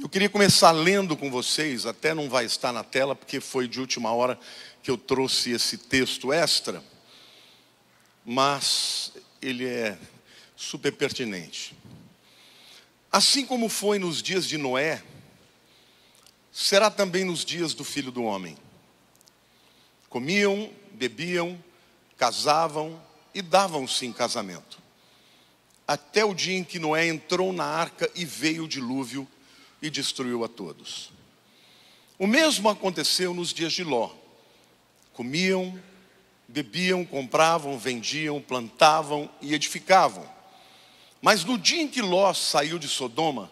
Eu queria começar lendo com vocês, até não vai estar na tela, porque foi de última hora que eu trouxe esse texto extra, mas ele é super pertinente. Assim como foi nos dias de Noé, será também nos dias do Filho do Homem. Comiam, bebiam, casavam e davam-se em casamento, até o dia em que Noé entrou na arca e veio o dilúvio e destruiu a todos. O mesmo aconteceu nos dias de Ló. Comiam, bebiam, compravam, vendiam, plantavam e edificavam. Mas no dia em que Ló saiu de Sodoma,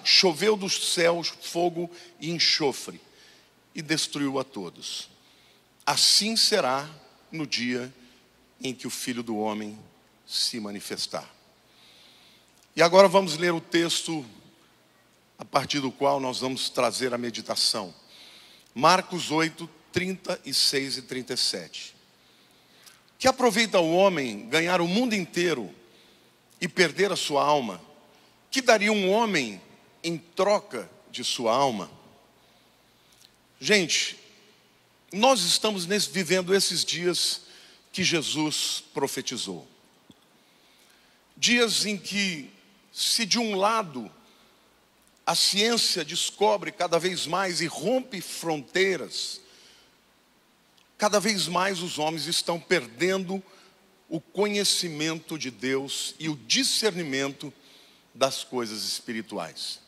choveu dos céus fogo e enxofre e destruiu a todos. Assim será no dia em que o Filho do Homem se manifestar. E agora vamos ler o texto a partir do qual nós vamos trazer a meditação. Marcos 8, 36 e 37. Que aproveita o homem ganhar o mundo inteiro e perder a sua alma? Que daria um homem em troca de sua alma? Gente, nós estamos vivendo esses dias que Jesus profetizou. Dias em que, se de um lado a ciência descobre cada vez mais e rompe fronteiras, cada vez mais os homens estão perdendo o conhecimento de Deus e o discernimento das coisas espirituais.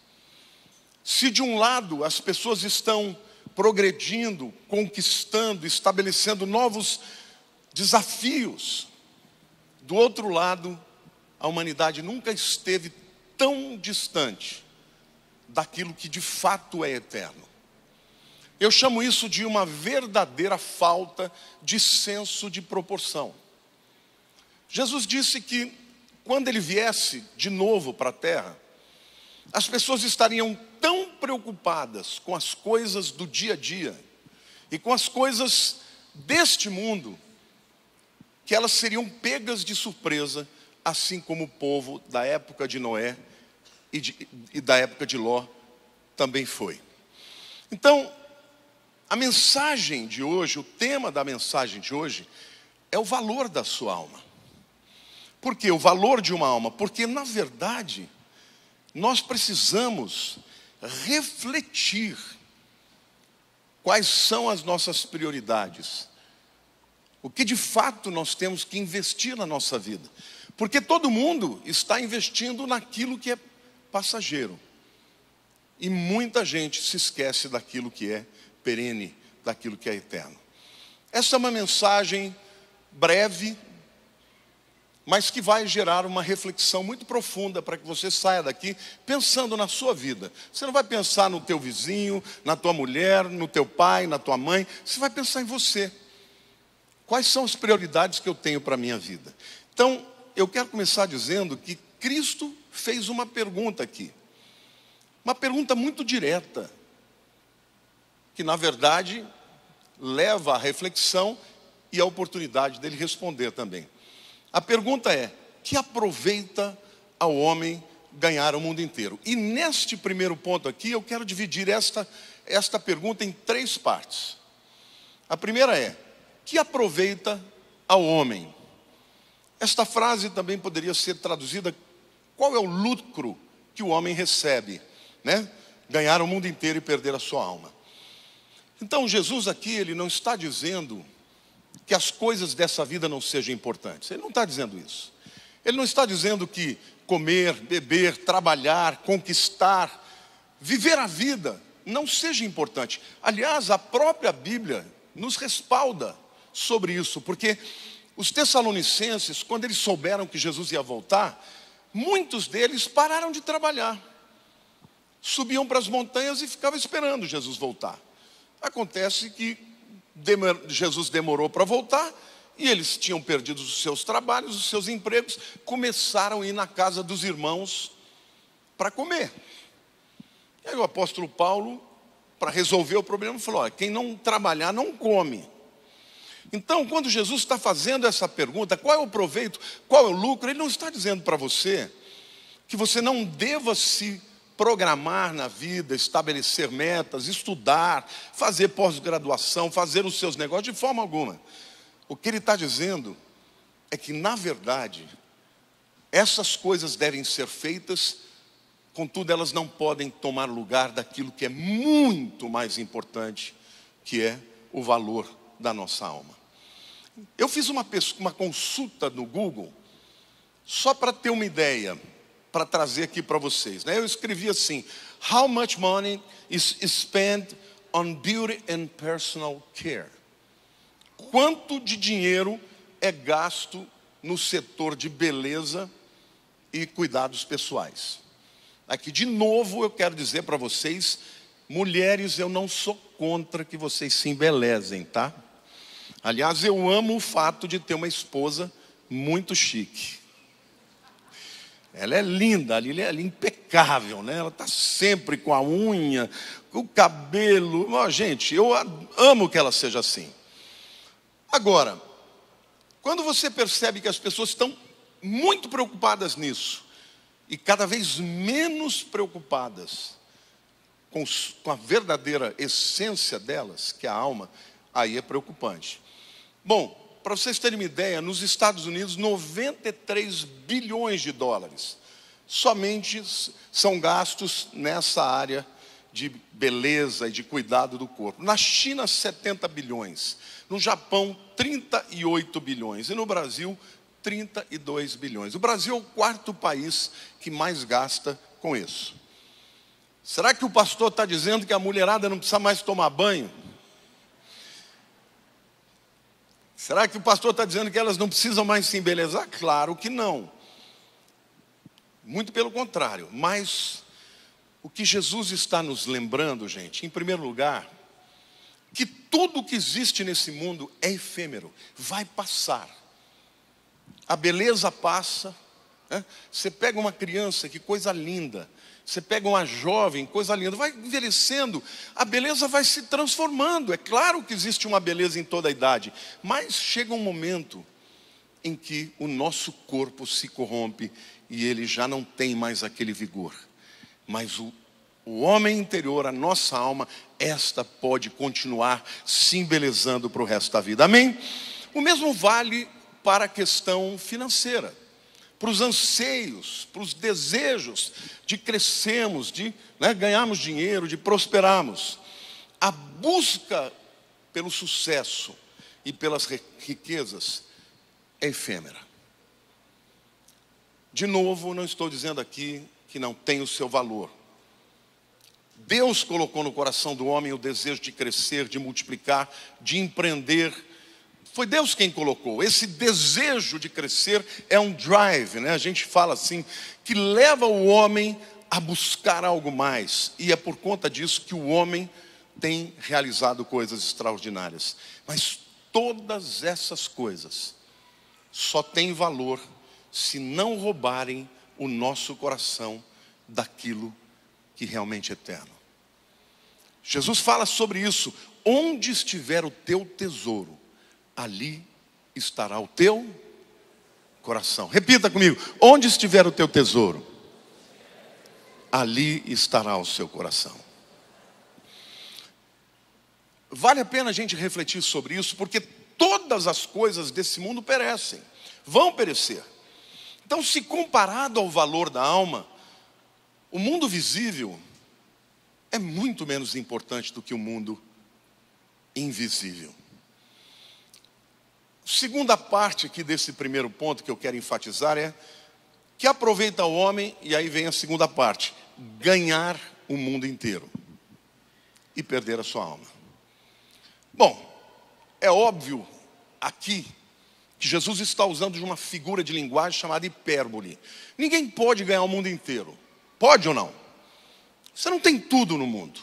Se de um lado as pessoas estão progredindo, conquistando, estabelecendo novos desafios, do outro lado, a humanidade nunca esteve tão distante daquilo que de fato é eterno. Eu chamo isso de uma verdadeira falta de senso de proporção. Jesus disse que quando ele viesse de novo para a terra, as pessoas estariam tão preocupadas com as coisas do dia a dia e com as coisas deste mundo, que elas seriam pegas de surpresa, assim como o povo da época de Noé e da época de Ló também foi. Então, a mensagem de hoje, o tema da mensagem de hoje, é o valor da sua alma. Por quê? O valor de uma alma? Porque, na verdade, nós precisamos refletir quais são as nossas prioridades. O que de fato nós temos que investir na nossa vida. Porque todo mundo está investindo naquilo que é passageiro. E muita gente se esquece daquilo que é perene, daquilo que é eterno. Essa é uma mensagem breve, mas que vai gerar uma reflexão muito profunda para que você saia daqui pensando na sua vida. Você não vai pensar no teu vizinho, na tua mulher, no teu pai, na tua mãe. Você vai pensar em você. Quais são as prioridades que eu tenho para a minha vida? Então, eu quero começar dizendo que Cristo fez uma pergunta aqui. Uma pergunta muito direta, que na verdade leva à reflexão e à oportunidade dele responder também. A pergunta é: que aproveita ao homem ganhar o mundo inteiro? E neste primeiro ponto aqui, eu quero dividir esta pergunta em três partes. A primeira é: que aproveita ao homem? Esta frase também poderia ser traduzida: qual é o lucro que o homem recebe, né? Ganhar o mundo inteiro e perder a sua alma. Então Jesus aqui, ele não está dizendo que as coisas dessa vida não sejam importantes. Ele não está dizendo isso. Ele não está dizendo que comer, beber, trabalhar, conquistar, viver a vida não seja importante. Aliás, a própria Bíblia nos respalda sobre isso, porque os tessalonicenses, quando eles souberam que Jesus ia voltar, muitos deles pararam de trabalhar, subiam para as montanhas e ficavam esperando Jesus voltar. Acontece que Jesus demorou para voltar e eles tinham perdido os seus trabalhos, os seus empregos, começaram a ir na casa dos irmãos para comer. E aí o apóstolo Paulo, para resolver o problema, falou: olha, quem não trabalhar não come. Então, quando Jesus está fazendo essa pergunta, qual é o proveito, qual é o lucro, ele não está dizendo para você que você não deva se programar na vida, estabelecer metas, estudar, fazer pós-graduação, fazer os seus negócios, de forma alguma. O que ele está dizendo é que, na verdade, essas coisas devem ser feitas, contudo, elas não podem tomar lugar daquilo que é muito mais importante, que é o valor da nossa alma. Eu fiz uma consulta no Google, só para ter uma ideia, para trazer aqui para vocês, né? Eu escrevi assim: How much money is spent on beauty and personal care? Quanto de dinheiro é gasto no setor de beleza e cuidados pessoais? Aqui, de novo, eu quero dizer para vocês, mulheres, eu não sou contra que vocês se embelezem, tá? Aliás, eu amo o fato de ter uma esposa muito chique. Ela é linda, ela é impecável, né? Ela está sempre com a unha, com o cabelo. Oh, gente, eu amo que ela seja assim. Agora, quando você percebe que as pessoas estão muito preocupadas nisso, e cada vez menos preocupadas com a verdadeira essência delas, que é a alma, aí é preocupante. Bom, para vocês terem uma ideia, nos Estados Unidos, 93 bilhões de dólares somente são gastos nessa área de beleza e de cuidado do corpo. Na China, 70 bilhões. No Japão, 38 bilhões. E no Brasil, 32 bilhões. O Brasil é o quarto país que mais gasta com isso. Será que o pastor está dizendo que a mulherada não precisa mais tomar banho? Será que o pastor está dizendo que elas não precisam mais se embelezar? Claro que não. Muito pelo contrário. Mas o que Jesus está nos lembrando, gente, em primeiro lugar, que tudo que existe nesse mundo é efêmero, vai passar. A beleza passa, né? Você pega uma criança, que coisa linda. Você pega uma jovem, coisa linda, vai envelhecendo, a beleza vai se transformando. É claro que existe uma beleza em toda a idade, mas chega um momento em que o nosso corpo se corrompe e ele já não tem mais aquele vigor. Mas o homem interior, a nossa alma, esta pode continuar se embelezando para o resto da vida. Amém? O mesmo vale para a questão financeira, para os anseios, para os desejos de crescermos, de ganharmos dinheiro, de prosperarmos. A busca pelo sucesso e pelas riquezas é efêmera. De novo, não estou dizendo aqui que não tem o seu valor. Deus colocou no coração do homem o desejo de crescer, de multiplicar, de empreender. Foi Deus quem colocou. Esse desejo de crescer é um drive, né? A gente fala assim, que leva o homem a buscar algo mais. E é por conta disso que o homem tem realizado coisas extraordinárias. Mas todas essas coisas só têm valor se não roubarem o nosso coração daquilo que realmente é eterno. Jesus fala sobre isso. Onde estiver o teu tesouro, ali estará o teu coração. Repita comigo: onde estiver o teu tesouro, ali estará o seu coração. Vale a pena a gente refletir sobre isso, porque todas as coisas desse mundo perecem, vão perecer. Então, se comparado ao valor da alma, o mundo visível é muito menos importante do que o mundo invisível. Segunda parte aqui desse primeiro ponto que eu quero enfatizar é que aproveita o homem, e aí vem a segunda parte: ganhar o mundo inteiro e perder a sua alma. Bom, é óbvio aqui que Jesus está usando de uma figura de linguagem chamada hipérbole. Ninguém pode ganhar o mundo inteiro. Pode ou não? Você não tem tudo no mundo.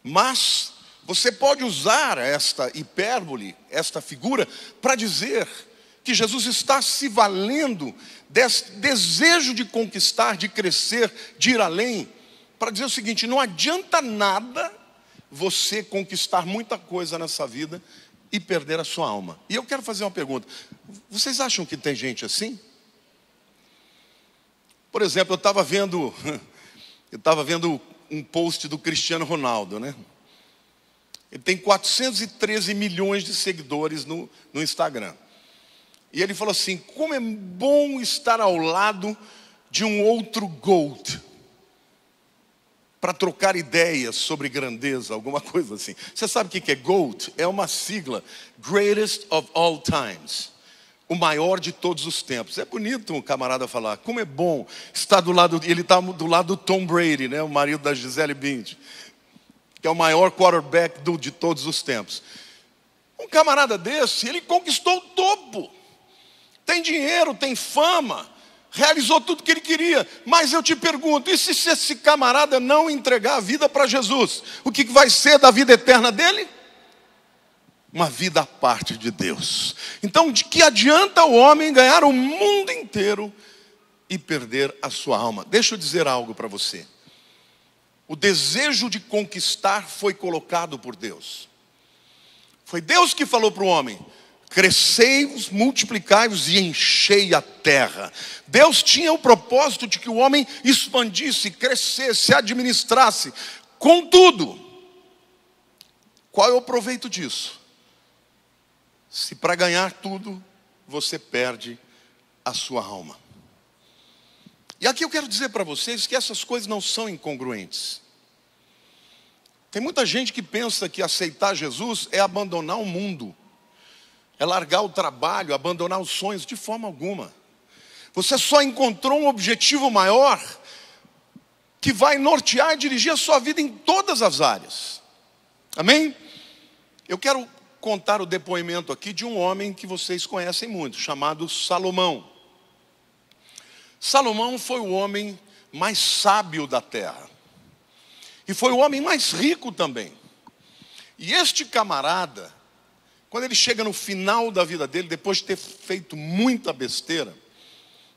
Mas você pode usar esta hipérbole, esta figura, para dizer que Jesus está se valendo desse desejo de conquistar, de crescer, de ir além, para dizer o seguinte: não adianta nada você conquistar muita coisa nessa vida e perder a sua alma. E eu quero fazer uma pergunta: vocês acham que tem gente assim? Por exemplo, eu estava vendo Eu estava vendo um post do Cristiano Ronaldo, né? Ele tem 413 milhões de seguidores no Instagram. E ele falou assim: como é bom estar ao lado de um outro GOAT, para trocar ideias sobre grandeza, alguma coisa assim. Você sabe o que é GOAT? É uma sigla, Greatest of All Times, o maior de todos os tempos. É bonito um camarada falar, como é bom estar do lado, ele está do lado do Tom Brady, né, o marido da Gisele Bündchen, que é o maior quarterback de todos os tempos. Um camarada desse, ele conquistou o topo. Tem dinheiro, tem fama, realizou tudo que ele queria. Mas eu te pergunto, e se esse camarada não entregar a vida para Jesus? O que vai ser da vida eterna dele? Uma vida à parte de Deus. Então, de que adianta o homem ganhar o mundo inteiro e perder a sua alma? Deixa eu dizer algo para você. O desejo de conquistar foi colocado por Deus. Foi Deus que falou para o homem: crescei-vos, multiplicai-vos e enchei a terra. Deus tinha o propósito de que o homem expandisse, crescesse, administrasse. Contudo, qual é o proveito disso? Se para ganhar tudo, você perde a sua alma. E aqui eu quero dizer para vocês que essas coisas não são incongruentes. Tem muita gente que pensa que aceitar Jesus é abandonar o mundo, é largar o trabalho, abandonar os sonhos. De forma alguma. Você só encontrou um objetivo maior que vai nortear e dirigir a sua vida em todas as áreas. Amém? Eu quero contar o depoimento aqui de um homem que vocês conhecem muito, chamado Salomão. Salomão foi o homem mais sábio da terra. E foi o homem mais rico também. E este camarada, quando ele chega no final da vida dele, depois de ter feito muita besteira,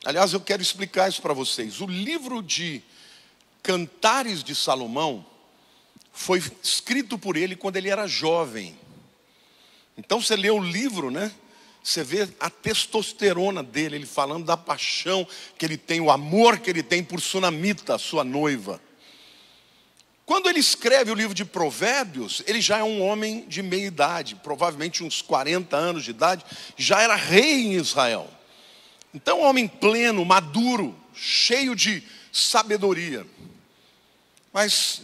aliás, eu quero explicar isso para vocês. O livro de Cantares de Salomão foi escrito por ele quando ele era jovem. Então você lê o livro, né? Você vê a testosterona dele, ele falando da paixão que ele tem, o amor que ele tem por Sunamita, sua noiva. Quando ele escreve o livro de Provérbios, ele já é um homem de meia idade, provavelmente uns 40 anos de idade, já era rei em Israel. Então, um homem pleno, maduro, cheio de sabedoria. Mas,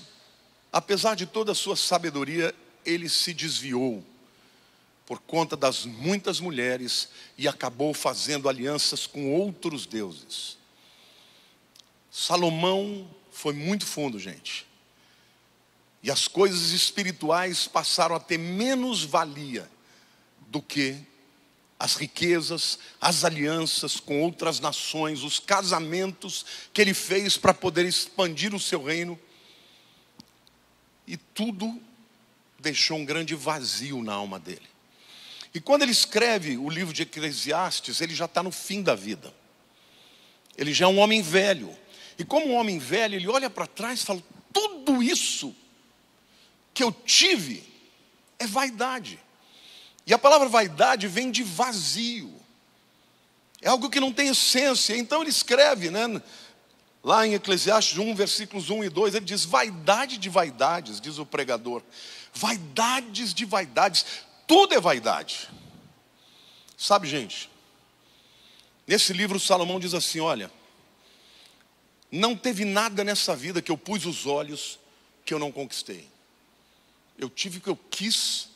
apesar de toda a sua sabedoria, ele se desviou por conta das muitas mulheres e acabou fazendo alianças com outros deuses. Salomão foi muito fundo, gente. E as coisas espirituais passaram a ter menos valia do que as riquezas, as alianças com outras nações, os casamentos que ele fez para poder expandir o seu reino. E tudo deixou um grande vazio na alma dele. E quando ele escreve o livro de Eclesiastes, ele já está no fim da vida. Ele já é um homem velho. E como um homem velho, ele olha para trás e fala: tudo isso que eu tive é vaidade. E a palavra vaidade vem de vazio. É algo que não tem essência. Então ele escreve, né, lá em Eclesiastes 1, versículos 1 e 2, ele diz: vaidade de vaidades, diz o pregador. Vaidades de vaidades. Tudo é vaidade. Sabe, gente, nesse livro Salomão diz assim: olha, não teve nada nessa vida que eu pus os olhos que eu não conquistei. Eu tive o que eu quis,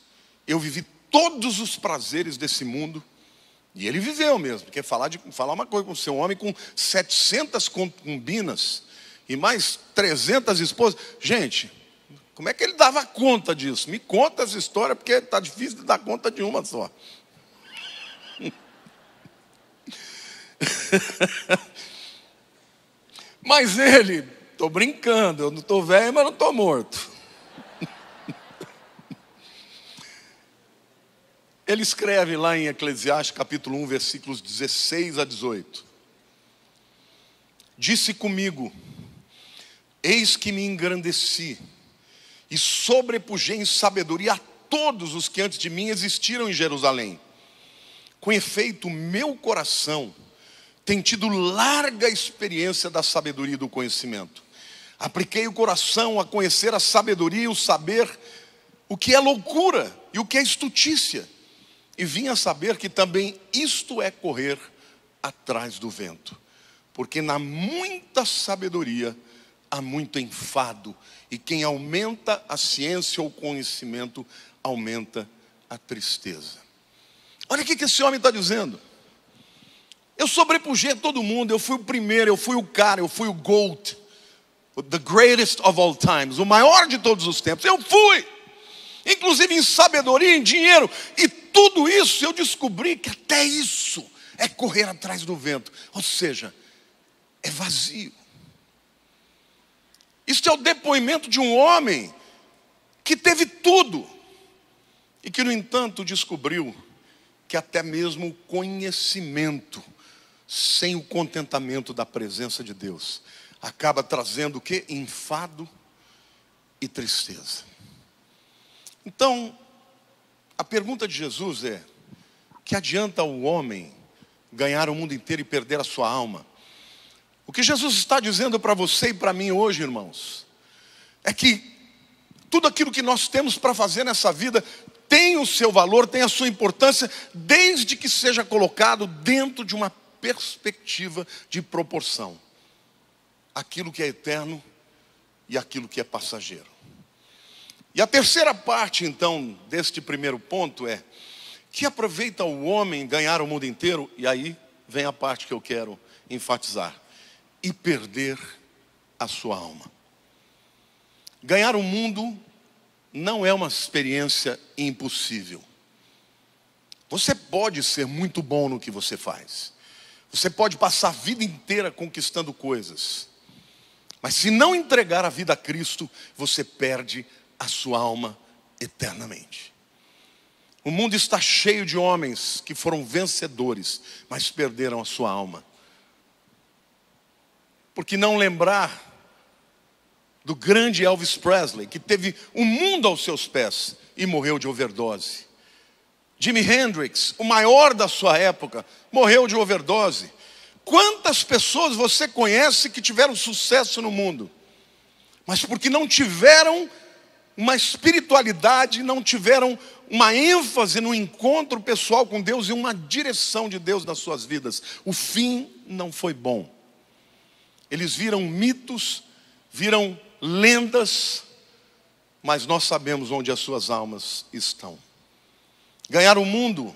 eu vivi todos os prazeres desse mundo. E ele viveu mesmo, porque falar uma coisa com seu homem com 700 concubinas e mais 300 esposas. Gente, como é que ele dava conta disso? Me conta essa história, porque está difícil de dar conta de uma só. Mas ele, estou brincando, eu não estou velho, mas não estou morto. Ele escreve lá em Eclesiastes capítulo 1, versículos 16 a 18. Disse comigo: eis que me engrandeci e sobrepujei em sabedoria a todos os que antes de mim existiram em Jerusalém. Com efeito, meu coração tem tido larga experiência da sabedoria e do conhecimento. Apliquei o coração a conhecer a sabedoria e o saber, o que é loucura e o que é estutícia. E vim a saber que também isto é correr atrás do vento. Porque na muita sabedoria há muito enfado. E quem aumenta a ciência ou o conhecimento, aumenta a tristeza. Olha o que esse homem está dizendo. Eu sobrepujei todo mundo, eu fui o primeiro, eu fui o cara, eu fui o GOAT. The greatest of all times, o maior de todos os tempos. Eu fui, inclusive em sabedoria, em dinheiro. E tudo isso eu descobri que até isso é correr atrás do vento. Ou seja, é vazio. Isso é o depoimento de um homem que teve tudo e que, no entanto, descobriu que até mesmo o conhecimento, sem o contentamento da presença de Deus, acaba trazendo o quê? Enfado e tristeza. Então, a pergunta de Jesus é: que adianta o homem ganhar o mundo inteiro e perder a sua alma? O que Jesus está dizendo para você e para mim hoje, irmãos, é que tudo aquilo que nós temos para fazer nessa vida tem o seu valor, tem a sua importância, desde que seja colocado dentro de uma perspectiva de proporção. Aquilo que é eterno e aquilo que é passageiro. E a terceira parte, então, deste primeiro ponto é: que aproveita o homem ganhar o mundo inteiro, e aí vem a parte que eu quero enfatizar, e perder a sua alma. Ganhar o mundo não é uma experiência impossível. Você pode ser muito bom no que você faz. Você pode passar a vida inteira conquistando coisas. Mas se não entregar a vida a Cristo, você perde a sua alma eternamente. O mundo está cheio de homens que foram vencedores, mas perderam a sua alma. Por que não lembrar do grande Elvis Presley, que teve o mundo aos seus pés e morreu de overdose? Jimi Hendrix, o maior da sua época, morreu de overdose. Quantas pessoas você conhece que tiveram sucesso no mundo, mas porque não tiveram uma espiritualidade, não tiveram uma ênfase no encontro pessoal com Deus e uma direção de Deus nas suas vidas, o fim não foi bom. Eles viram mitos, viram lendas, mas nós sabemos onde as suas almas estão. Ganhar o mundo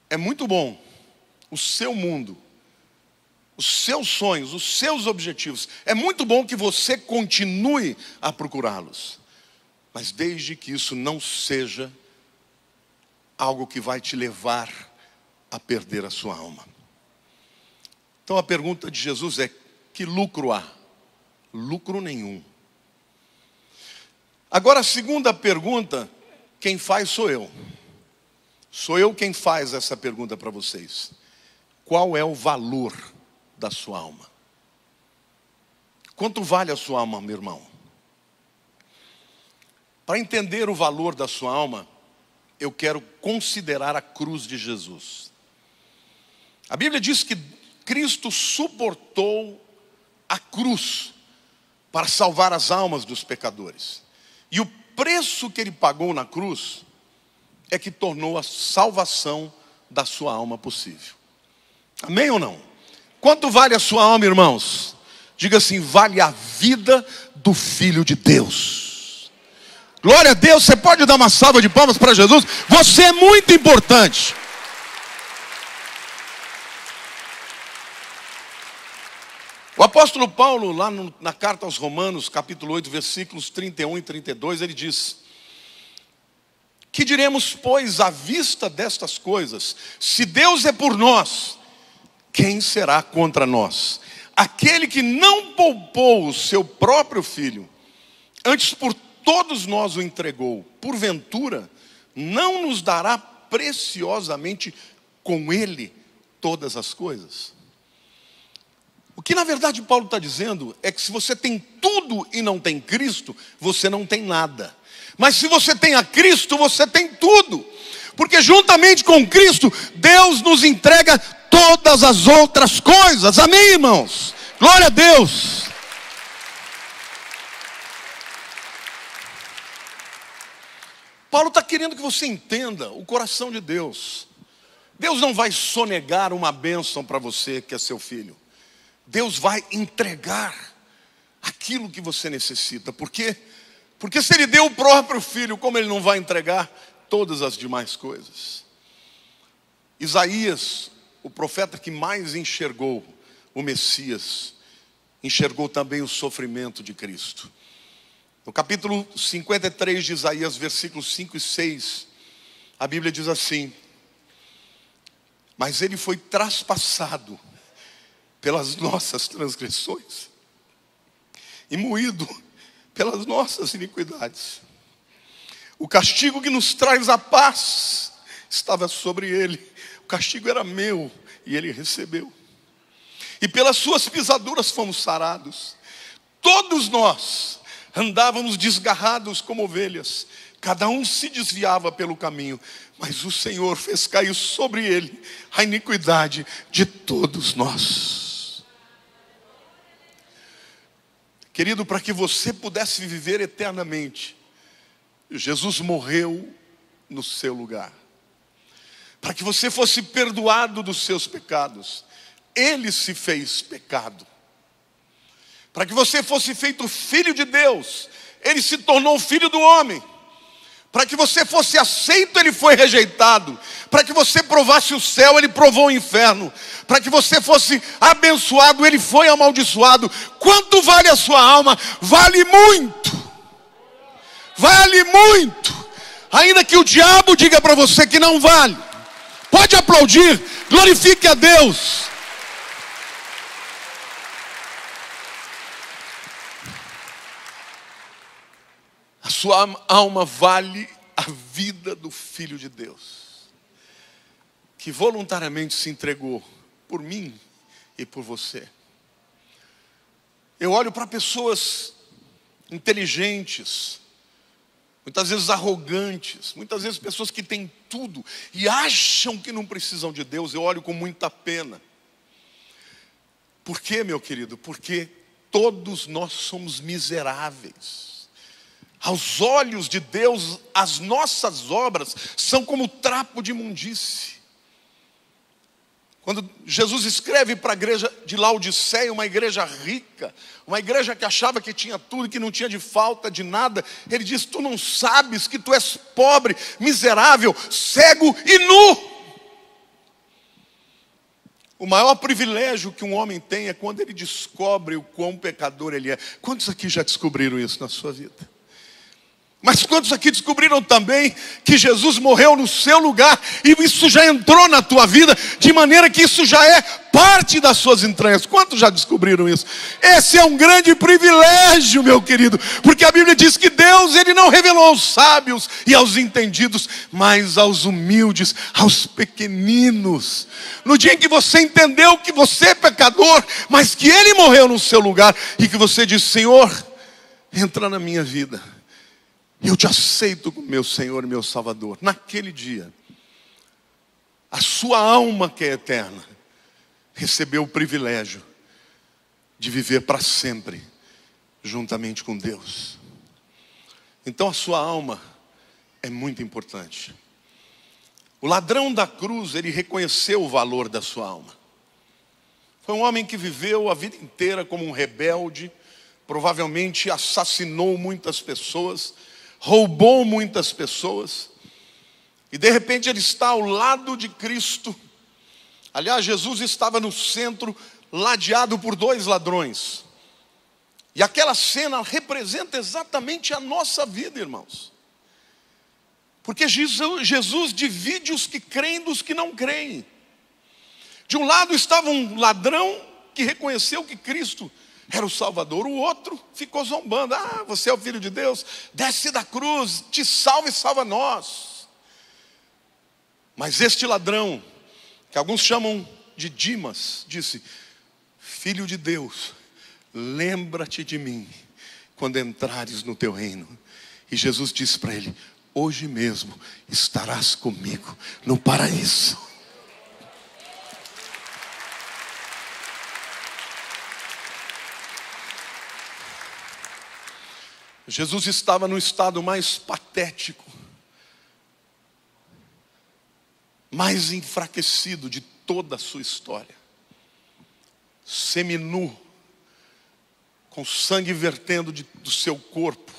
é muito bom. O seu mundo, os seus sonhos, os seus objetivos, é muito bom que você continue a procurá-los, mas desde que isso não seja algo que vai te levar a perder a sua alma. Então a pergunta de Jesus é: que lucro há? Lucro nenhum. Agora a segunda pergunta, quem faz sou eu. Sou eu quem faz essa pergunta para vocês. Qual é o valor da sua alma? Quanto vale a sua alma, meu irmão? Para entender o valor da sua alma, eu quero considerar a cruz de Jesus. A Bíblia diz que Cristo suportou a cruz para salvar as almas dos pecadores. E o preço que ele pagou na cruz é que tornou a salvação da sua alma possível. Amém ou não? Quanto vale a sua alma, irmãos? Diga assim: vale a vida do Filho de Deus. Glória a Deus. Você pode dar uma salva de palmas para Jesus? Você é muito importante. O apóstolo Paulo, lá na carta aos Romanos, capítulo 8, versículos 31 e 32, ele diz: que diremos, pois, à vista destas coisas? Se Deus é por nós, quem será contra nós? Aquele que não poupou o seu próprio filho, antes por todos nós o entregou, porventura não nos dará preciosamente com ele todas as coisas? O que na verdade Paulo está dizendo é que se você tem tudo e não tem Cristo, você não tem nada. Mas se você tem a Cristo, você tem tudo. Porque juntamente com Cristo, Deus nos entrega todas as outras coisas. Amém, irmãos? Glória a Deus. Paulo está querendo que você entenda o coração de Deus. Deus não vai sonegar uma bênção para você que é seu filho. Deus vai entregar aquilo que você necessita. Por quê? Porque se Ele deu o próprio filho, como Ele não vai entregar todas as demais coisas? Isaías, o profeta que mais enxergou o Messias, enxergou também o sofrimento de Cristo. No capítulo 53 de Isaías, versículos 5 e 6, a Bíblia diz assim: mas Ele foi traspassado pelas nossas transgressões e moído pelas nossas iniquidades. O castigo que nos traz a paz estava sobre Ele. O castigo era meu e Ele recebeu. E pelas suas pisaduras fomos sarados. Todos nós andávamos desgarrados como ovelhas. Cada um se desviava pelo caminho. Mas o Senhor fez cair sobre Ele a iniquidade de todos nós. Querido, para que você pudesse viver eternamente, Jesus morreu no seu lugar. Para que você fosse perdoado dos seus pecados, Ele se fez pecado. Para que você fosse feito filho de Deus, Ele se tornou filho do homem. Para que você fosse aceito, Ele foi rejeitado. Para que você provasse o céu, Ele provou o inferno. Para que você fosse abençoado, Ele foi amaldiçoado. Quanto vale a sua alma? Vale muito. Vale muito. Ainda que o diabo diga para você que não vale. Pode aplaudir, glorifique a Deus. A sua alma vale a vida do Filho de Deus, que voluntariamente se entregou por mim e por você. Eu olho para pessoas inteligentes, muitas vezes arrogantes, muitas vezes pessoas que têm tudo e acham que não precisam de Deus. Eu olho com muita pena. Por quê, meu querido? Porque todos nós somos miseráveis. Aos olhos de Deus, as nossas obras são como trapo de imundície. Quando Jesus escreve para a igreja de Laodiceia, uma igreja rica, uma igreja que achava que tinha tudo, que não tinha de falta de nada, Ele diz: tu não sabes que tu és pobre, miserável, cego e nu. O maior privilégio que um homem tem é quando ele descobre o quão pecador ele é. Quantos aqui já descobriram isso na sua vida? Mas quantos aqui descobriram também que Jesus morreu no seu lugar e isso já entrou na tua vida, de maneira que isso já é parte das suas entranhas? Quantos já descobriram isso? Esse é um grande privilégio, meu querido, porque a Bíblia diz que Deus, Ele não revelou aos sábios e aos entendidos, mas aos humildes, aos pequeninos. No dia em que você entendeu que você é pecador, mas que Ele morreu no seu lugar, e que você diz: Senhor, entra na minha vida, eu te aceito como meu Senhor e meu Salvador. Naquele dia, a sua alma que é eterna recebeu o privilégio de viver para sempre juntamente com Deus. Então a sua alma é muito importante. O ladrão da cruz, ele reconheceu o valor da sua alma. Foi um homem que viveu a vida inteira como um rebelde, provavelmente assassinou muitas pessoas, roubou muitas pessoas, e de repente ele está ao lado de Cristo. Aliás, Jesus estava no centro, ladeado por dois ladrões. E aquela cena representa exatamente a nossa vida, irmãos. Porque Jesus divide os que creem dos que não creem. De um lado estava um ladrão que reconheceu que Cristo era o Salvador. O outro ficou zombando: ah, você é o Filho de Deus, desce da cruz, te salva e salva nós. Mas este ladrão, que alguns chamam de Dimas, disse: Filho de Deus, lembra-te de mim quando entrares no teu reino. E Jesus disse para ele: hoje mesmo estarás comigo no paraíso. Jesus estava no estado mais patético mais enfraquecido de toda a sua história, seminu, com sangue vertendo do seu corpo,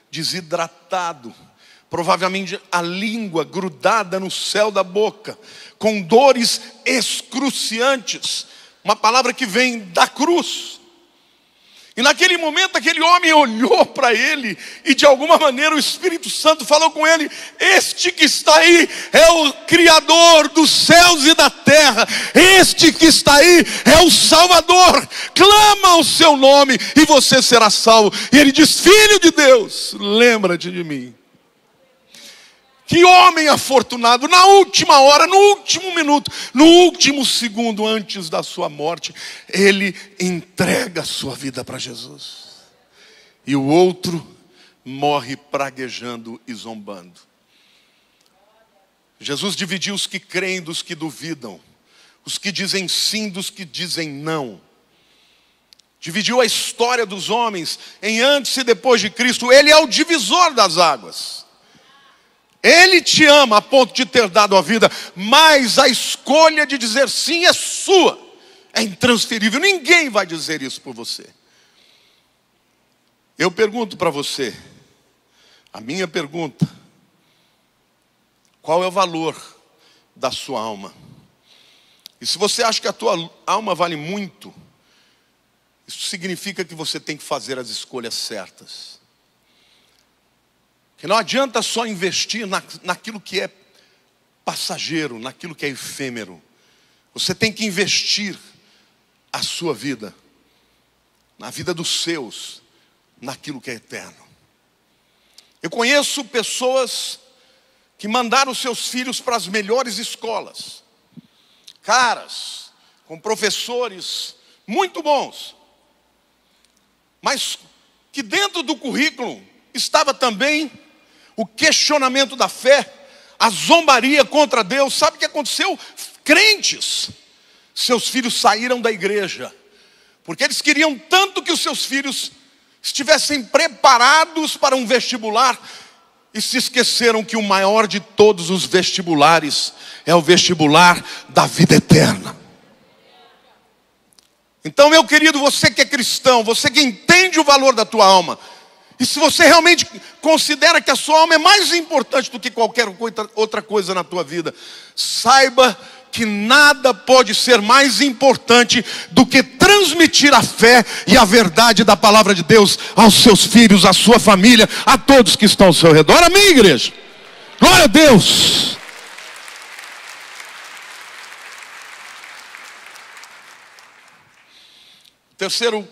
desidratado, provavelmente a língua grudada no céu da boca, com dores excruciantes, uma palavra que vem da cruz. E naquele momento aquele homem olhou para ele e de alguma maneira o Espírito Santo falou com ele: este que está aí é o Criador dos céus e da terra, este que está aí é o Salvador, clama o seu nome e você será salvo. E ele diz: filho de Deus, lembra-te de mim. Que homem afortunado, na última hora, no último minuto, no último segundo antes da sua morte, ele entrega a sua vida para Jesus. E o outro morre praguejando e zombando. Jesus dividiu os que creem dos que duvidam, os que dizem sim dos que dizem não. Dividiu a história dos homens em antes e depois de Cristo. Ele é o divisor das águas. Ele te ama a ponto de ter dado a vida, mas a escolha de dizer sim é sua, é intransferível. Ninguém vai dizer isso por você. Eu pergunto para você, a minha pergunta: qual é o valor da sua alma? E se você acha que a tua alma vale muito, isso significa que você tem que fazer as escolhas certas. Que não adianta só investir naquilo que é passageiro, naquilo que é efêmero. Você tem que investir a sua vida, na vida dos seus, naquilo que é eterno. Eu conheço pessoas que mandaram seus filhos para as melhores escolas, caras, com professores muito bons, mas que dentro do currículo estava também o questionamento da fé, a zombaria contra Deus. Sabe o que aconteceu? Crentes, seus filhos saíram da igreja, porque eles queriam tanto que os seus filhos estivessem preparados para um vestibular, e se esqueceram que o maior de todos os vestibulares é o vestibular da vida eterna. Então, meu querido, você que é cristão, você que entende o valor da tua alma, e se você realmente considera que a sua alma é mais importante do que qualquer outra coisa na tua vida, saiba que nada pode ser mais importante do que transmitir a fé e a verdade da palavra de Deus aos seus filhos, à sua família, a todos que estão ao seu redor. Amém, igreja? Glória a Deus! Terceiro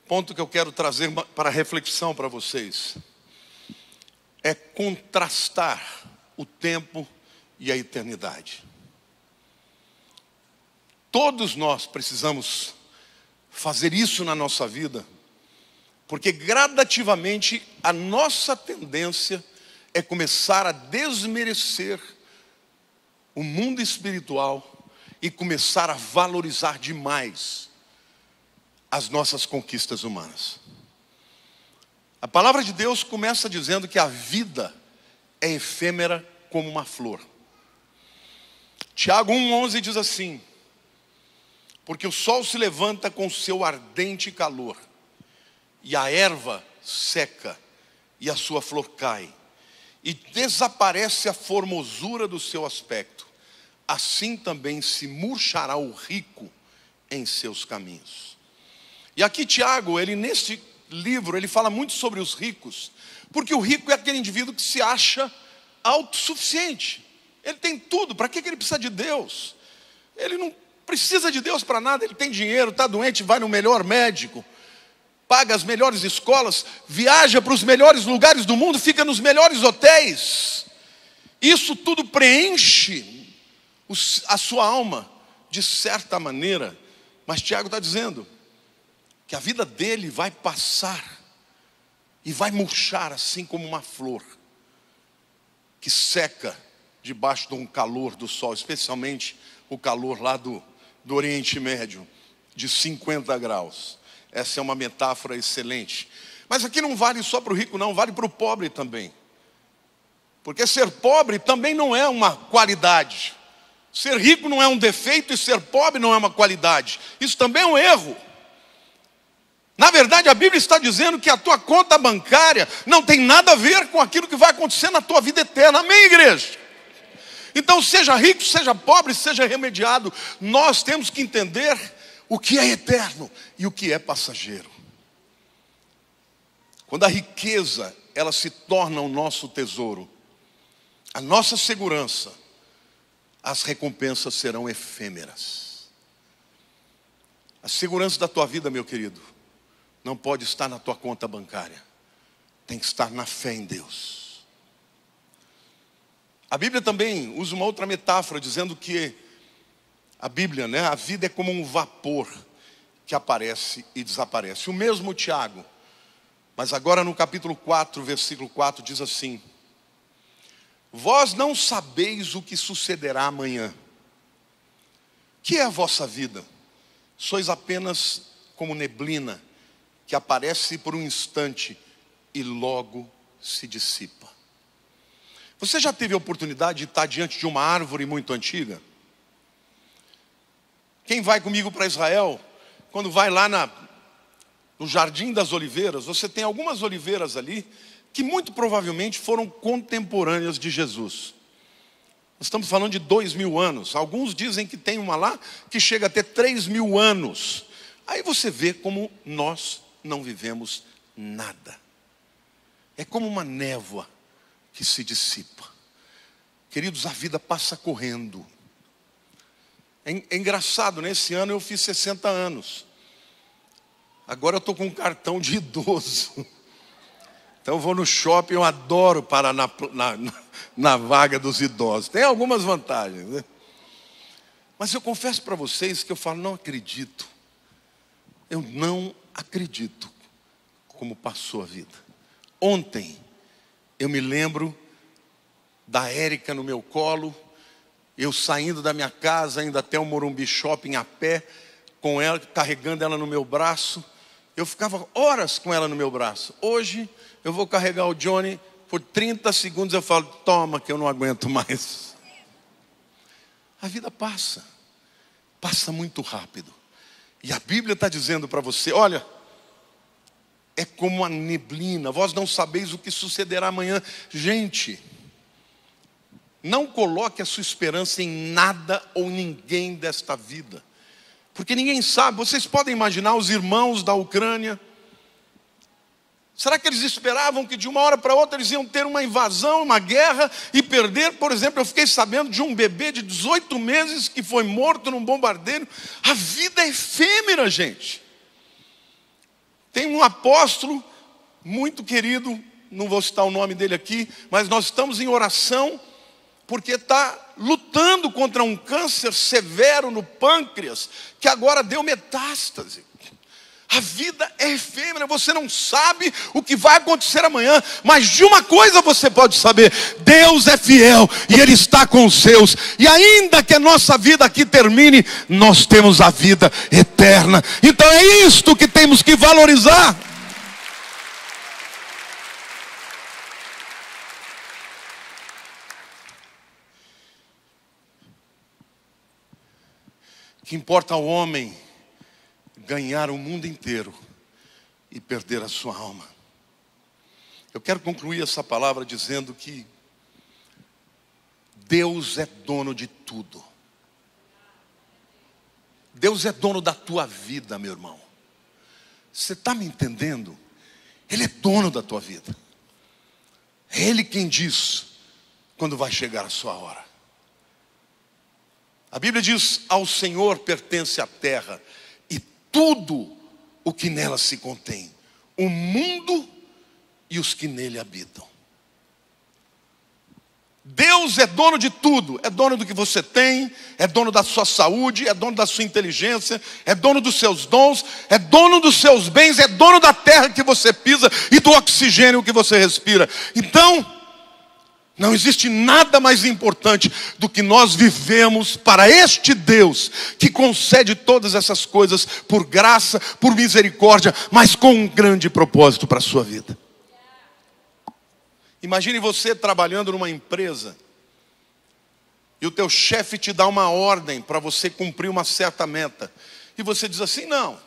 ponto que eu quero trazer para reflexão para vocês é contrastar o tempo e a eternidade. Todos nós precisamos fazer isso na nossa vida, porque gradativamente a nossa tendência é começar a desmerecer o mundo espiritual e começar a valorizar demais as nossas conquistas humanas. A palavra de Deus começa dizendo que a vida é efêmera como uma flor. Tiago 1,11 diz assim: porque o sol se levanta com seu ardente calor, e a erva seca, e a sua flor cai, e desaparece a formosura do seu aspecto. Assim também se murchará o rico em seus caminhos. E aqui Tiago, neste livro, ele fala muito sobre os ricos, porque o rico é aquele indivíduo que se acha autossuficiente. Ele tem tudo, para que ele precisa de Deus? Ele não precisa de Deus para nada, ele tem dinheiro, está doente, vai no melhor médico, paga as melhores escolas, viaja para os melhores lugares do mundo, fica nos melhores hotéis. Isso tudo preenche a sua alma, de certa maneira. Mas Tiago está dizendo que a vida dele vai passar e vai murchar assim como uma flor que seca debaixo de um calor do sol, especialmente o calor lá do Oriente Médio, de 50 graus. Essa é uma metáfora excelente. Mas aqui não vale só para o rico não, vale para o pobre também. Porque ser pobre também não é uma qualidade. Ser rico não é um defeito e ser pobre não é uma qualidade. Isso também é um erro. Na verdade, a Bíblia está dizendo que a tua conta bancária não tem nada a ver com aquilo que vai acontecer na tua vida eterna. Amém, igreja? Então, seja rico, seja pobre, seja remediado, nós temos que entender o que é eterno e o que é passageiro. Quando a riqueza, ela se torna o nosso tesouro, a nossa segurança, as recompensas serão efêmeras. A segurança da tua vida, meu querido, não pode estar na tua conta bancária. Tem que estar na fé em Deus. A Bíblia também usa uma outra metáfora, dizendo que a Bíblia, a vida é como um vapor que aparece e desaparece. O mesmo Tiago, mas agora no capítulo 4, versículo 4, diz assim: vós não sabeis o que sucederá amanhã. Que é a vossa vida? Sois apenas como neblina, que aparece por um instante e logo se dissipa. Você já teve a oportunidade de estar diante de uma árvore muito antiga? Quem vai comigo para Israel, quando vai lá no Jardim das Oliveiras, você tem algumas oliveiras ali, que muito provavelmente foram contemporâneas de Jesus. Nós estamos falando de 2000 anos. Alguns dizem que tem uma lá que chega a ter 3000 anos. Aí você vê como nós não vivemos nada. É como uma névoa que se dissipa. Queridos, a vida passa correndo. É engraçado, né? Esse ano eu fiz 60 anos. Agora eu estou com um cartão de idoso. Então eu vou no shopping, eu adoro parar na vaga dos idosos. Tem algumas vantagens, né? Mas eu confesso para vocês que eu falo, não acredito. Eu não acredito como passou a vida. Ontem, eu me lembro da Érica no meu colo, eu saindo da minha casa, indo até o Morumbi Shopping a pé, com ela, carregando ela no meu braço. Eu ficava horas com ela no meu braço. Hoje, eu vou carregar o Johnny, por 30 segundos eu falo, toma que eu não aguento mais. A vida passa muito rápido. E a Bíblia está dizendo para você, olha, é como a neblina, vós não sabeis o que sucederá amanhã. Gente, não coloque a sua esperança em nada ou ninguém desta vida. Porque ninguém sabe. Vocês podem imaginar os irmãos da Ucrânia. Será que eles esperavam que de uma hora para outra eles iam ter uma invasão, uma guerra e perder? Por exemplo, eu fiquei sabendo de um bebê de 18 meses que foi morto num bombardeio. A vida é efêmera, gente. Tem um apóstolo muito querido, não vou citar o nome dele aqui, mas nós estamos em oração porque está lutando contra um câncer severo no pâncreas, que agora deu metástase. A vida é efêmera, você não sabe o que vai acontecer amanhã, mas de uma coisa você pode saber: Deus é fiel e Ele está com os seus. E ainda que a nossa vida aqui termine, nós temos a vida eterna. Então é isto que temos que valorizar. Que importa ao homem ganhar o mundo inteiro e perder a sua alma. Eu quero concluir essa palavra dizendo que Deus é dono de tudo. Deus é dono da tua vida, meu irmão. Você está me entendendo? Ele é dono da tua vida. É Ele quem diz quando vai chegar a sua hora. A Bíblia diz, ao Senhor pertence a terra e tudo o que nela se contém, o mundo e os que nele habitam. Deus é dono de tudo, é dono do que você tem, é dono da sua saúde, é dono da sua inteligência, é dono dos seus dons, é dono dos seus bens, é dono da terra que você pisa e do oxigênio que você respira. Então, não existe nada mais importante do que nós vivemos para este Deus que concede todas essas coisas por graça, por misericórdia, mas com um grande propósito para a sua vida. Imagine você trabalhando numa empresa e o teu chefe te dá uma ordem para você cumprir uma certa meta. E você diz assim: não,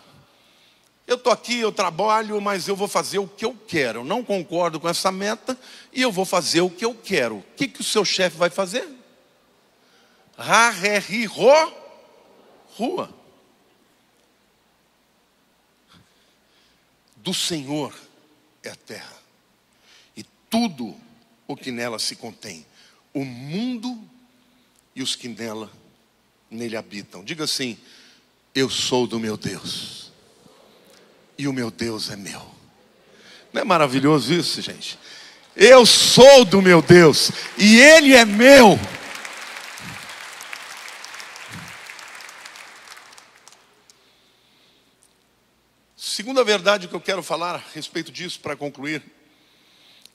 eu estou aqui, eu trabalho, mas eu vou fazer o que eu quero. Eu não concordo com essa meta e eu vou fazer o que eu quero. O que o seu chefe vai fazer? Rua. Do Senhor é a terra e tudo o que nela se contém, o mundo e os que nele habitam. Diga assim: eu sou do meu Deus e o meu Deus é meu. Não é maravilhoso isso, gente? Eu sou do meu Deus e Ele é meu. Segunda verdade que eu quero falar a respeito disso para concluir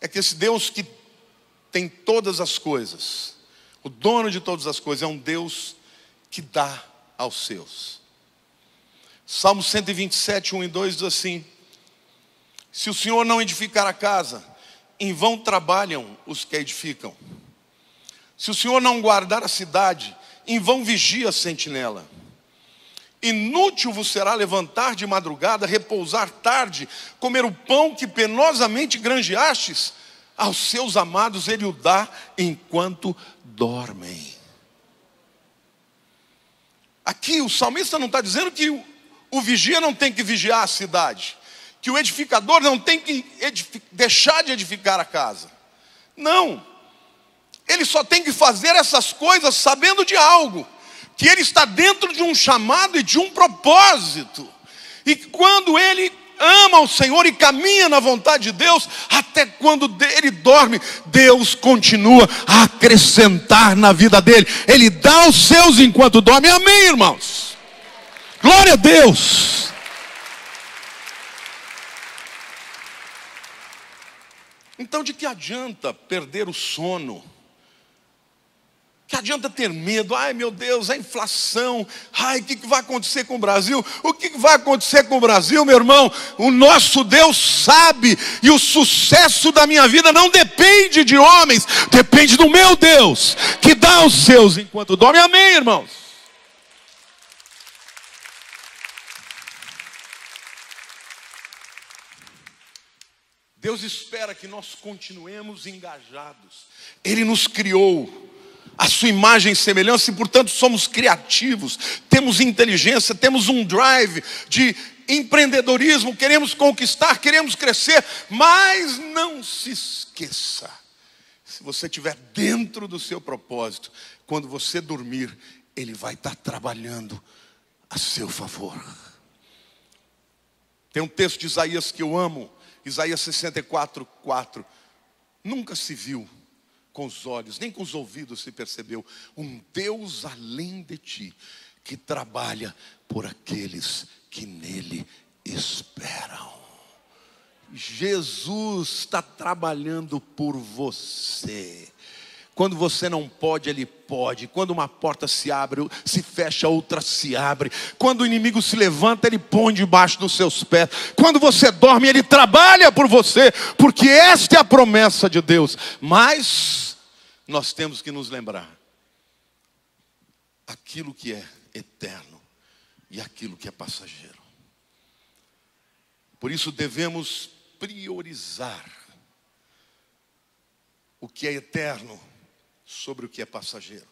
é que esse Deus que tem todas as coisas, o dono de todas as coisas, é um Deus que dá aos seus. Salmo 127, 1 e 2 diz assim: se o Senhor não edificar a casa, em vão trabalham os que a edificam. Se o Senhor não guardar a cidade, em vão vigia a sentinela. Inútil vos será levantar de madrugada, repousar tarde, comer o pão que penosamente granjeastes. Aos seus amados Ele o dá enquanto dormem. Aqui o salmista não está dizendo que o vigia não tem que vigiar a cidade, que o edificador não tem que deixar de edificar a casa. Não, ele só tem que fazer essas coisas sabendo de algo, que ele está dentro de um chamado e de um propósito. E quando ele ama o Senhor e caminha na vontade de Deus, até quando ele dorme, Deus continua a acrescentar na vida dele. Ele dá os seus enquanto dorme. Amém, irmãos? Glória a Deus. Então, de que adianta perder o sono? Que adianta ter medo? Ai, meu Deus, a inflação. Ai, o que vai acontecer com o Brasil? O que vai acontecer com o Brasil, meu irmão? O nosso Deus sabe. E o sucesso da minha vida não depende de homens, depende do meu Deus, que dá os seus enquanto dorme. Amém, irmãos? Deus espera que nós continuemos engajados. Ele nos criou a sua imagem e semelhança, e portanto somos criativos, temos inteligência, temos um drive de empreendedorismo, queremos conquistar, queremos crescer, mas não se esqueça, se você estiver dentro do seu propósito, quando você dormir, Ele vai estar trabalhando a seu favor. Tem um texto de Isaías que eu amo, Isaías 64, 4. Nunca se viu com os olhos, nem com os ouvidos se percebeu um Deus além de ti, que trabalha por aqueles que nele esperam. Jesus está trabalhando por você. Quando você não pode, Ele pode. Quando uma porta se abre, se fecha, outra se abre. Quando o inimigo se levanta, Ele põe debaixo dos seus pés. Quando você dorme, Ele trabalha por você, porque esta é a promessa de Deus. Mas nós temos que nos lembrar: aquilo que é eterno e aquilo que é passageiro. Por isso devemos priorizar o que é eterno sobre o que é passageiro.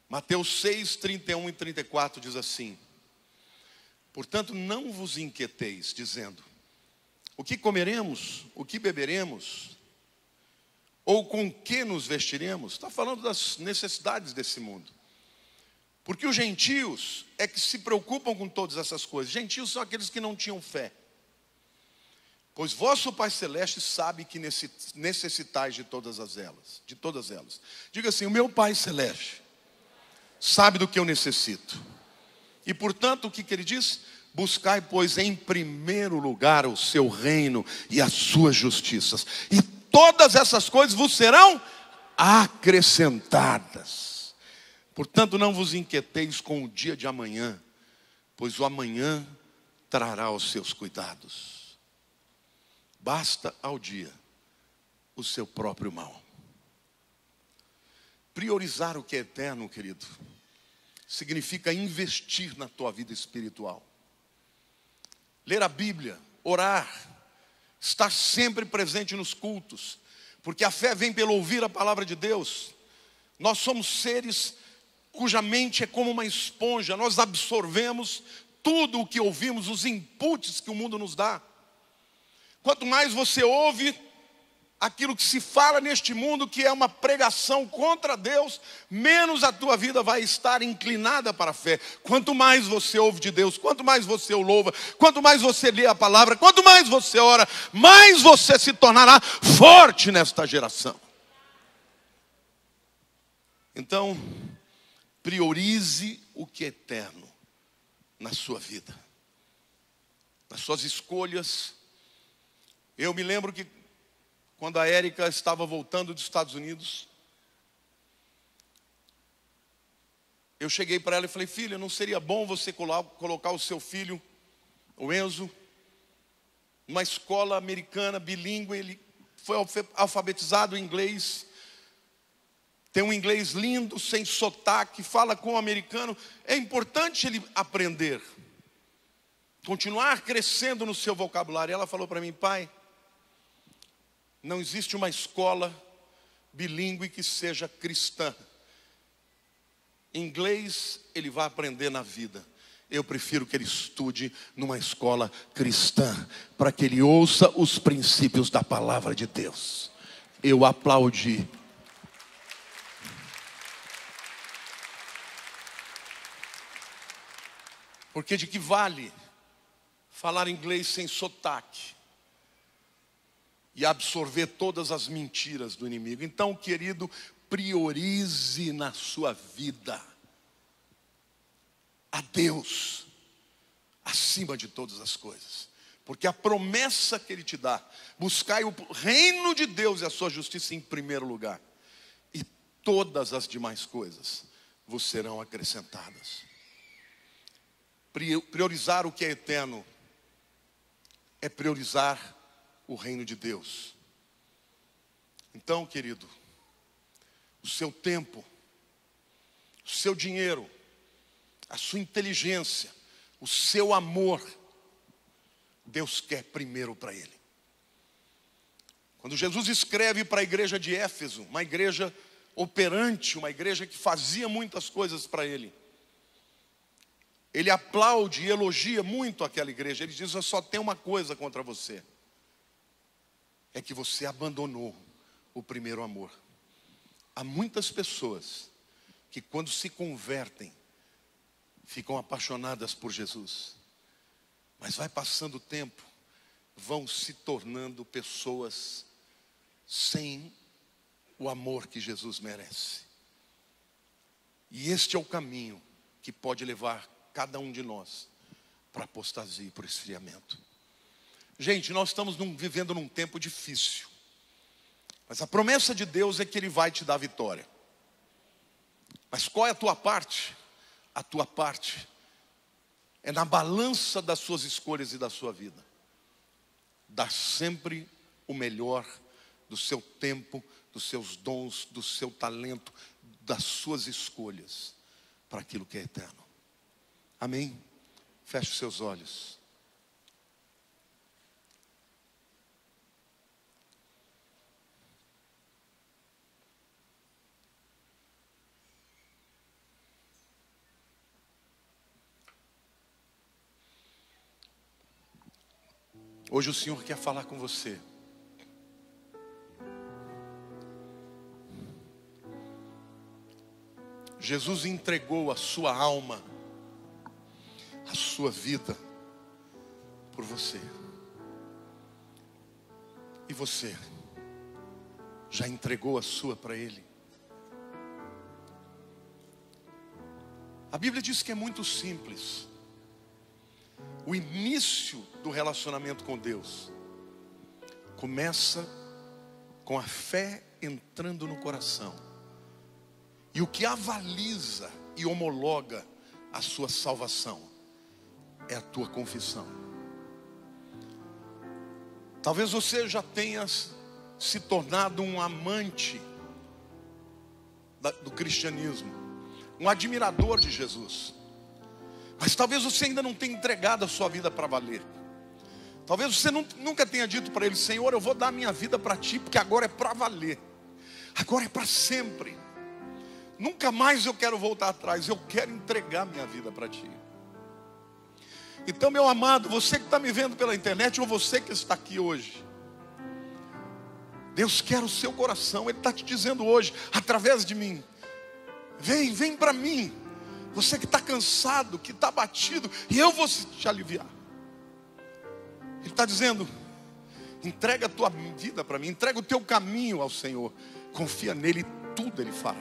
Mateus 6, 31 e 34 diz assim: portanto não vos inquieteis, dizendo: o que comeremos, o que beberemos, ou com que nos vestiremos? Está falando das necessidades desse mundo. Porque os gentios é que se preocupam com todas essas coisas. Gentios são aqueles que não tinham fé. Pois vosso Pai Celeste sabe que necessitais de todas elas. Diga assim: o meu Pai Celeste sabe do que eu necessito. E portanto, o que ele diz? Buscai, pois, em primeiro lugar o seu reino e as suas justiças, e todas essas coisas vos serão acrescentadas. Portanto, não vos inquieteis com o dia de amanhã, pois o amanhã trará os seus cuidados. Basta ao dia o seu próprio mal. Priorizar o que é eterno, querido, significa investir na tua vida espiritual. Ler a Bíblia, orar, estar sempre presente nos cultos, porque a fé vem pelo ouvir a palavra de Deus. Nós somos seres cuja mente é como uma esponja, nós absorvemos tudo o que ouvimos, os inputs que o mundo nos dá. Quanto mais você ouve aquilo que se fala neste mundo, que é uma pregação contra Deus, menos a tua vida vai estar inclinada para a fé. Quanto mais você ouve de Deus, quanto mais você o louva, quanto mais você lê a palavra, quanto mais você ora, mais você se tornará forte nesta geração. Então, priorize o que é eterno na sua vida, nas suas escolhas. Eu me lembro que quando a Érica estava voltando dos Estados Unidos, eu cheguei para ela e falei: filha, não seria bom você colocar o seu filho, o Enzo, numa escola americana, bilíngue? Ele foi alfabetizado em inglês, tem um inglês lindo, sem sotaque, fala com o americano. É importante ele aprender, continuar crescendo no seu vocabulário. Ela falou para mim: pai, não existe uma escola bilíngue que seja cristã. Inglês ele vai aprender na vida. Eu prefiro que ele estude numa escola cristã, para que ele ouça os princípios da palavra de Deus. Eu aplaudi. Porque de que vale falar inglês sem sotaque e absorver todas as mentiras do inimigo? Então, querido, priorize na sua vida a Deus acima de todas as coisas. Porque a promessa que Ele te dá: buscai o reino de Deus e a sua justiça em primeiro lugar, e todas as demais coisas vos serão acrescentadas. Priorizar o que é eterno é priorizar o reino de Deus. Então, querido, o seu tempo, o seu dinheiro, a sua inteligência, o seu amor, Deus quer primeiro para Ele. Quando Jesus escreve para a igreja de Éfeso, uma igreja operante, uma igreja que fazia muitas coisas para Ele, Ele aplaude e elogia muito aquela igreja. Ele diz: eu só tenho uma coisa contra você, é que você abandonou o primeiro amor. Há muitas pessoas que, quando se convertem, ficam apaixonadas por Jesus, mas vai passando o tempo, vão se tornando pessoas sem o amor que Jesus merece. E este é o caminho que pode levar cada um de nós para apostasia e para o esfriamento. Gente, nós estamos vivendo num tempo difícil, mas a promessa de Deus é que Ele vai te dar vitória. Mas qual é a tua parte? A tua parte é na balança das suas escolhas e da sua vida. Dar sempre o melhor do seu tempo, dos seus dons, do seu talento, das suas escolhas para aquilo que é eterno. Amém? Feche os seus olhos. Hoje o Senhor quer falar com você. Jesus entregou a sua alma, a sua vida por você. E você já entregou a sua para Ele? A Bíblia diz que é muito simples. O início do relacionamento com Deus começa com a fé entrando no coração. E o que avaliza e homologa a sua salvação é a tua confissão. Talvez você já tenha se tornado um amante do cristianismo, um admirador de Jesus. Mas talvez você ainda não tenha entregado a sua vida para valer. Talvez você nunca tenha dito para Ele: Senhor, eu vou dar a minha vida para Ti, porque agora é para valer. Agora é para sempre. Nunca mais eu quero voltar atrás. Eu quero entregar minha vida para Ti. Então, meu amado, você que está me vendo pela internet, ou você que está aqui hoje, Deus quer o seu coração. Ele está te dizendo hoje, através de mim: vem para mim. Você que está cansado, que está abatido, e eu vou te aliviar. Ele está dizendo: entrega a tua vida para mim, entrega o teu caminho ao Senhor, confia nele e tudo Ele fará.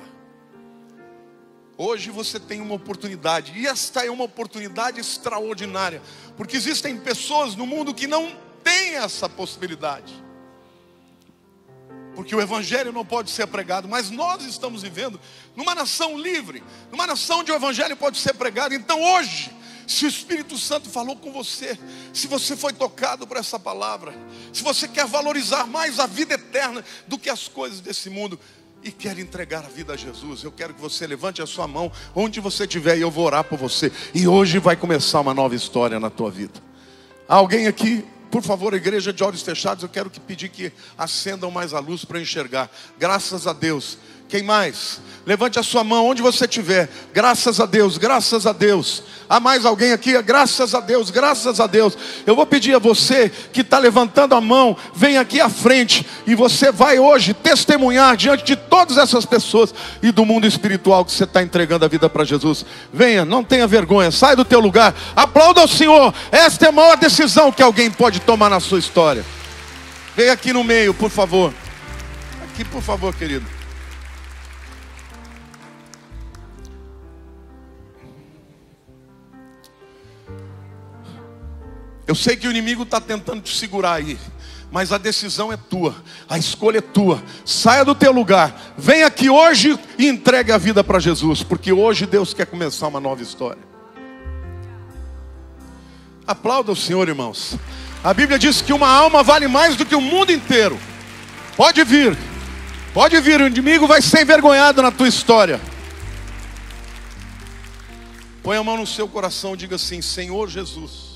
Hoje você tem uma oportunidade, e esta é uma oportunidade extraordinária, porque existem pessoas no mundo que não têm essa possibilidade, porque o Evangelho não pode ser pregado. Mas nós estamos vivendo numa nação livre, numa nação onde o Evangelho pode ser pregado. Então hoje, se o Espírito Santo falou com você, se você foi tocado por essa palavra, se você quer valorizar mais a vida eterna do que as coisas desse mundo, e quer entregar a vida a Jesus, eu quero que você levante a sua mão onde você estiver, e eu vou orar por você. E hoje vai começar uma nova história na tua vida. Há alguém aqui? Por favor, igreja de olhos fechados, eu quero pedir que acendam mais a luz para enxergar. Graças a Deus. Quem mais? Levante a sua mão onde você estiver. Graças a Deus, graças a Deus. Há mais alguém aqui? Graças a Deus, graças a Deus. Eu vou pedir a você que está levantando a mão, vem aqui à frente, e você vai hoje testemunhar diante de todas essas pessoas e do mundo espiritual que você está entregando a vida para Jesus. Venha, não tenha vergonha, sai do teu lugar, aplauda ao Senhor. Esta é a maior decisão que alguém pode tomar na sua história. Vem aqui no meio, por favor. Aqui, por favor, querido. Eu sei que o inimigo está tentando te segurar aí, mas a decisão é tua, a escolha é tua. Saia do teu lugar, vem aqui hoje e entregue a vida para Jesus, porque hoje Deus quer começar uma nova história. Aplauda o Senhor, irmãos. A Bíblia diz que uma alma vale mais do que o mundo inteiro. Pode vir, o inimigo vai ser envergonhado na tua história. Põe a mão no seu coração e diga assim: Senhor Jesus,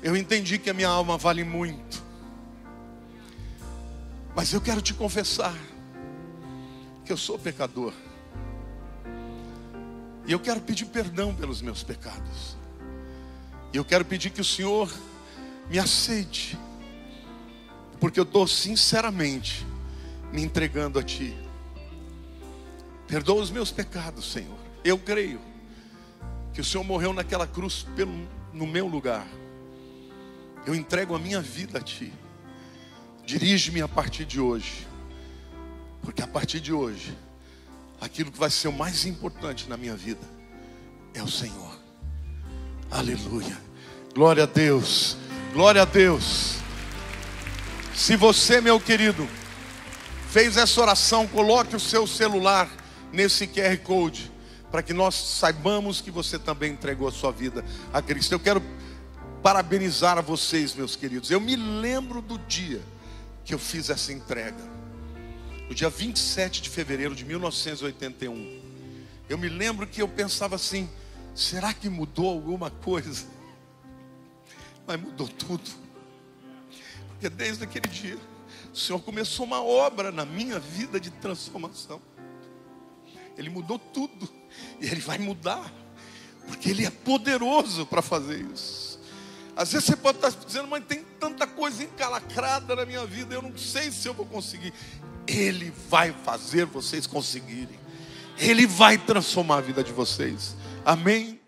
eu entendi que a minha alma vale muito, mas eu quero te confessar que eu sou pecador, e eu quero pedir perdão pelos meus pecados, e eu quero pedir que o Senhor me aceite, porque eu estou sinceramente me entregando a Ti. Perdoa os meus pecados, Senhor. Eu creio que o Senhor morreu naquela cruz no meu lugar. Eu entrego a minha vida a Ti. Dirige-me a partir de hoje, porque a partir de hoje, aquilo que vai ser o mais importante na minha vida é o Senhor. Aleluia. Glória a Deus. Glória a Deus. Se você, meu querido, fez essa oração, coloque o seu celular nesse QR Code, para que nós saibamos que você também entregou a sua vida a Cristo. Eu quero parabenizar a vocês, meus queridos. Eu me lembro do dia que eu fiz essa entrega, no dia 27 de fevereiro de 1981. Eu me lembro que eu pensava assim: será que mudou alguma coisa? Mas mudou tudo, porque desde aquele dia o Senhor começou uma obra na minha vida de transformação. Ele mudou tudo, e Ele vai mudar, porque Ele é poderoso para fazer isso. Às vezes você pode estar dizendo: mas tem tanta coisa encalacrada na minha vida, eu não sei se eu vou conseguir. Ele vai fazer vocês conseguirem. Ele vai transformar a vida de vocês. Amém?